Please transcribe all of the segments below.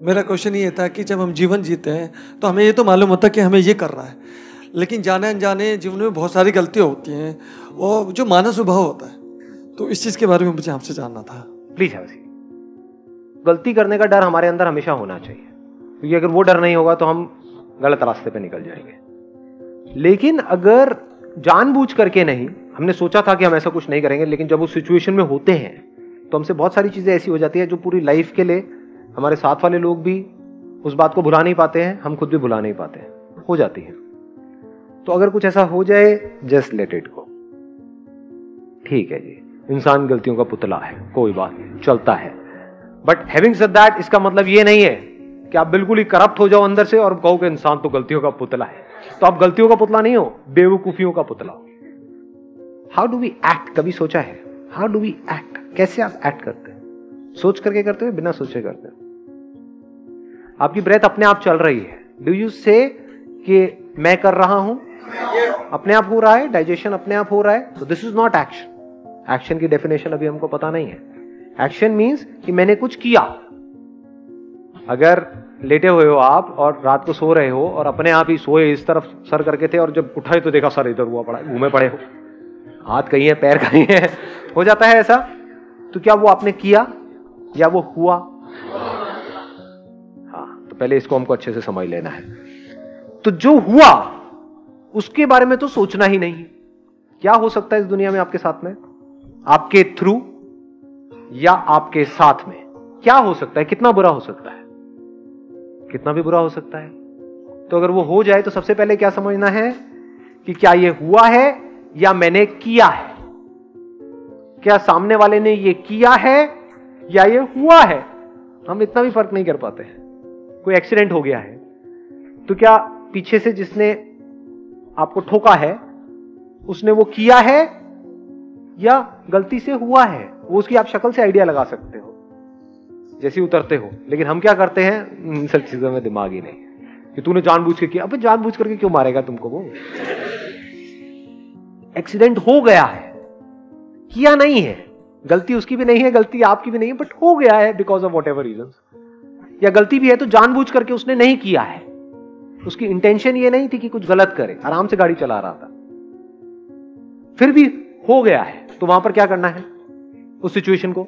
मेरा क्वेश्चन ये था कि जब हम जीवन जीते हैं तो हमें ये तो मालूम होता है कि हमें ये कर रहा है, लेकिन जाने अनजाने जीवन में बहुत सारी गलतियां होती हैं और जो मानव स्वभाव होता है, तो इस चीज के बारे में मुझे आपसे जानना था। प्लीज हैव सी। गलती करने का डर हमारे अंदर हमेशा होना चाहिए, क्योंकि अगर वो डर नहीं होगा तो हम गलत रास्ते पे निकल जाएंगे। लेकिन अगर जानबूझ करके नहीं, हमने सोचा था कि हम ऐसा कुछ नहीं करेंगे, लेकिन जब उस सिचुएशन में होते हैं तो हमसे बहुत सारी चीजें ऐसी हो जाती है जो पूरी लाइफ के लिए हमारे साथ वाले लोग भी उस बात को भुला नहीं पाते हैं, हम खुद भी भुला नहीं पाते हैं, हो जाती है। तो अगर कुछ ऐसा हो जाए, जस्ट लेट इट गो। ठीक है जी, इंसान गलतियों का पुतला है, कोई बात नहीं, चलता है। बट हैविंग सेड दैट, इसका मतलब ये नहीं है कि आप बिल्कुल ही करप्ट हो जाओ अंदर से और कहो कि इंसान तो गलतियों का पुतला है। तो आप गलतियों का पुतला नहीं हो, बेवकूफियों का पुतला हो। हाउ डू वी एक्ट, कभी सोचा है? हाउ डू वी एक्ट, कैसे आप एक्ट करते हैं? सोच करके करते हो, बिना सोचे करते हो? आपकी ब्रेथ अपने आप चल रही है, डू यू से कि मैं कर रहा हूं? अपने आप हो रहा है, डाइजेशन अपने आप हो रहा है। तो this is not action. Action की डेफिनेशन अभी हमको पता नहीं है। एक्शन मीन्स कि मैंने कुछ किया। अगर लेटे हुए हो आप और रात को सो रहे हो और अपने आप ही सोए इस तरफ सर करके थे और जब उठाए तो देखा सर इधर हुआ पड़ा, घूमे पड़े हो, हाथ कहीं है, पैर कहीं है, हो जाता है ऐसा। तो क्या वो आपने किया या वो हुआ? हाँ, तो पहले इसको हमको अच्छे से समझ लेना है। तो जो हुआ उसके बारे में तो सोचना ही नहीं है। क्या हो सकता है इस दुनिया में आपके साथ में, आपके थ्रू या आपके साथ में? क्या हो सकता है? कितना बुरा हो सकता है? कितना भी बुरा हो सकता है। तो अगर वो हो जाए तो सबसे पहले क्या समझना है कि क्या ये हुआ है या मैंने किया है? क्या सामने वाले ने ये किया है या ये हुआ है? हम इतना भी फर्क नहीं कर पाते हैं। कोई एक्सीडेंट हो गया है तो क्या पीछे से जिसने आपको ठोका है उसने वो किया है या गलती से हुआ है? वो उसकी आप शक्ल से आइडिया लगा सकते हो जैसे उतरते हो। लेकिन हम क्या करते हैं, इन सब चीजों में दिमाग ही नहीं कि तूने जानबूझ के किया। अबे जानबूझ करके क्यों मारेगा तुमको? वो एक्सीडेंट हो गया है, किया नहीं है, गलती उसकी भी नहीं है, गलती आपकी भी नहीं है, बट हो गया है because of whatever reason. या गलती भी है तो जानबूझ करके उसने नहीं किया है, उसकी इंटेंशन ये नहीं थी कि कुछ गलत करे, आराम से गाड़ी चला रहा था, फिर भी हो गया है। तो वहां पर क्या करना है? उस सिचुएशन को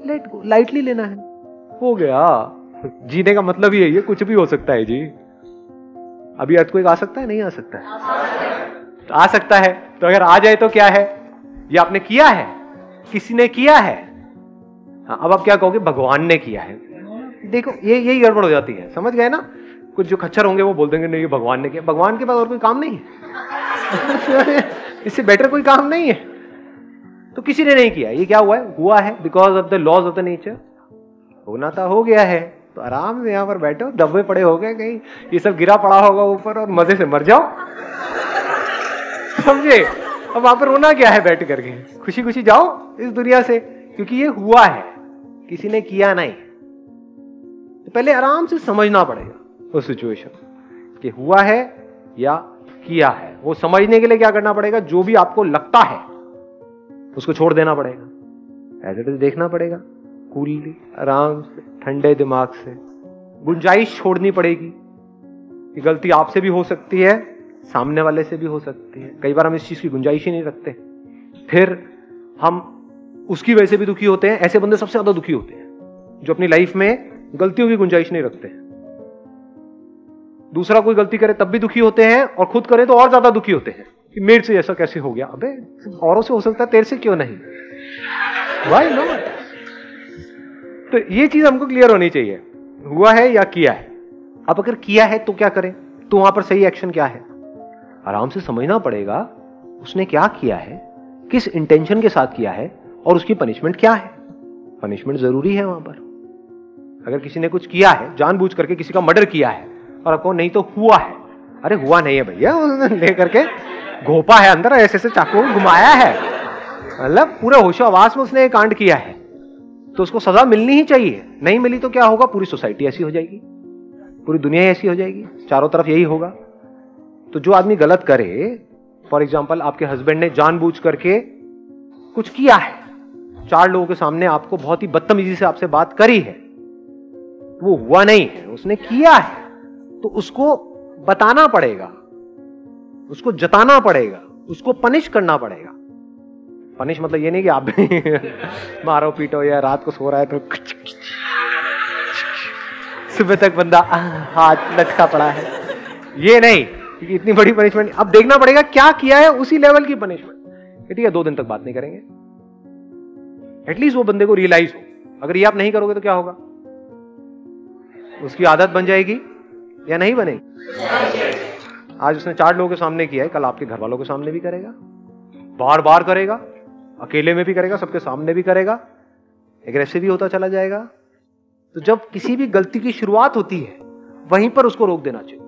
लेट गो, लाइटली लेना है। हो गया। जीने का मतलब ही है, कुछ भी हो सकता है जी। अभी अर्थक्वेक आ सकता है, नहीं आ सकता है? आ सकता है। तो अगर आ जाए तो क्या है? ये आपने किया है, किसी ने किया है। हाँ, अब आप क्या कहोगे? भगवान ने किया है। देखो यही गड़बड़ हो जाती है, समझ गए ना? कुछ जो खच्चर होंगे वो बोल देंगे नहीं ये भगवान ने किया। भगवान के पास और कोई काम नहीं है इससे बेटर कोई काम नहीं है। तो किसी ने नहीं किया। ये क्या हुआ है? हुआ है because of the laws of the nature. होना था, हो गया है। तो आराम से यहां पर बैठो, दबे पड़े हो गए कहीं, ये सब गिरा पड़ा होगा ऊपर और मजे से मर जाओ, समझे? अब वहां पर रोना क्या है? बैठ करके खुशी खुशी जाओ इस दुनिया से, क्योंकि ये हुआ है, किसी ने किया नहीं। तो पहले आराम से समझना पड़ेगा उस सिचुएशन कि हुआ है या किया है। वो समझने के लिए क्या करना पड़ेगा? जो भी आपको लगता है उसको छोड़ देना पड़ेगा, एज इट इज देखना पड़ेगा, कूलली, आराम से, ठंडे दिमाग से। गुंजाइश छोड़नी पड़ेगी कि गलती आपसे भी हो सकती है, सामने वाले से भी हो सकती है। कई बार हम इस चीज की गुंजाइश ही नहीं रखते, फिर हम उसकी वजह से भी दुखी होते हैं। ऐसे बंदे सबसे ज्यादा दुखी होते हैं जो अपनी लाइफ में गलतियों की गुंजाइश नहीं रखते हैं। दूसरा कोई गलती करे तब भी दुखी होते हैं और खुद करे तो और ज्यादा दुखी होते हैं कि मेरे से ऐसा कैसे हो गया। अबे औरों से हो सकता है, तेरे से क्यों नहीं? Why not? तो ये चीज हमको क्लियर होनी चाहिए, हुआ है या किया है। अब अगर किया है तो क्या करें? तो वहां पर सही एक्शन क्या है? आराम से समझना पड़ेगा उसने क्या किया है, किस इंटेंशन के साथ किया है और उसकी पनिशमेंट क्या है। पनिशमेंट जरूरी है वहां पर। अगर किसी ने कुछ किया है, जानबूझ करके किसी का मर्डर किया है और आपको नहीं तो हुआ है, अरे हुआ नहीं है भैया, उसने ले करके घोपा है अंदर, ऐसे ऐसे चाकू घुमाया है, मतलब पूरे होशो आवास में उसने एक कांड किया है, तो उसको सजा मिलनी ही चाहिए। नहीं मिली तो क्या होगा? पूरी सोसाइटी ऐसी हो जाएगी, पूरी दुनिया ऐसी हो जाएगी, चारों तरफ यही होगा। तो जो आदमी गलत करे, फॉर एग्जाम्पल आपके हस्बैंड ने जानबूझ करके कुछ किया है, 4 लोगों के सामने आपको बहुत ही बदतमीजी से आपसे बात करी है, वो हुआ नहीं है, उसने किया है, तो उसको बताना पड़ेगा, उसको जताना पड़ेगा, उसको पनिश करना पड़ेगा। पनिश मतलब ये नहीं कि आप भी मारो पीटो या रात को सो रहा है तो सुबह तक बंदा हाथ लटका पड़ा है, ये नहीं, क्योंकि इतनी बड़ी पनिशमेंट। अब देखना पड़ेगा क्या किया है, उसी लेवल की पनिशमेंट। ठीक है, 2 दिन तक बात नहीं करेंगे, एटलीस्ट वो बंदे को रियलाइज हो। अगर ये आप नहीं करोगे तो क्या होगा, उसकी आदत बन जाएगी या नहीं बनेगी। आज उसने 4 लोगों के सामने किया है, कल आपके घर वालों के सामने भी करेगा, बार बार करेगा, अकेले में भी करेगा, सबके सामने भी करेगा, एग्रेसिव भी होता चला जाएगा। तो जब किसी भी गलती की शुरुआत होती है, वहीं पर उसको रोक देना चाहिए।